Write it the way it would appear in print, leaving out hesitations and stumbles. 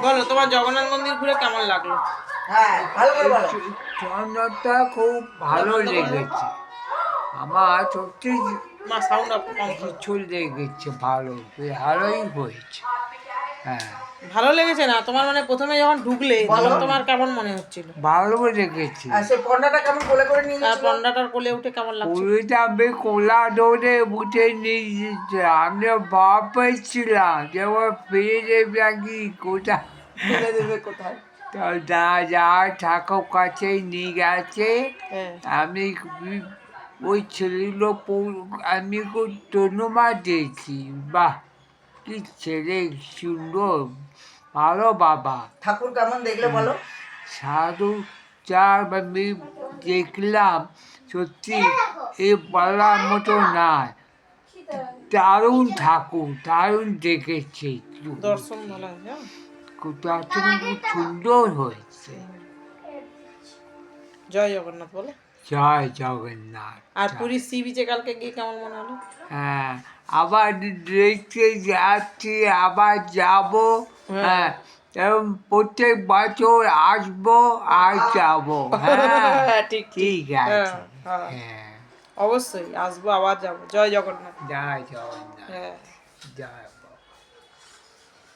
বলো তোমার জগন্নাথ মন্দির ঘুরে কেমন লাগলো? হ্যাঁ, ভালো করে বলো। চন্দনটা খুব ভালো লেগেছে আমার, সত্যি মা সাউন্ড অফ কম করো। কিছু লেগেছে, ভালোই হয়েছে। হ্যাঁ, ভালো লেগেছে না তোমার? মানে প্রথমে যখন ঢুকলে তখন তোমার কেমন মনে হচ্ছিল? ভালো লেগেছে। আর সেই পন্ডাটা কেমন কোলে করে নিয়ে আর গেছিল? পন্ডাটার কোলে উঠে কেমন লাগছে? পুরীটা আমি কোলা ধরে উঠে নিয়ে যেতে আমি ভাব পেয়েছিলাম যে ও ফিরে যাবে নাকি কোথায়। ফেলে দেবে কোথায়? তো যা ঠাকুর কাছে নিয়ে গেছে। হ্যাঁ। আমি ওই ছেলেগুলো আমি খুব ধন্যবাদ দিয়েছি। বাহ, কি ছেলে সুন্দর, ভালো বাবা। ঠাকুর কেমন দেখলে বলো? সাধু যা আমি দেখলাম, সত্যি এ বলার মতো না, দারুণ ঠাকুর, দারুণ দেখেছে। দর্শন ভালো হয়েছে। দর্শন খুব সুন্দর হয়েছে। জয় জগন্নাথ বলো। জয় জগন্নাথ। আর পুরীর সি বিচে কালকে গিয়ে কেমন মনে হলো? হ্যাঁ, আবার দেখতে যাচ্ছি, আবার যাব। হ্যাঁ, এবং প্রত্যেক বছর আসবো আর যাবো। হ্যাঁ, ঠিক ঠিক আছে। হ্যাঁ, হ্যাঁ, অবশ্যই আসবো, আবার যাবো। জয় জগন্নাথ। জয় জগন্নাথ। হ্যাঁ। জয়।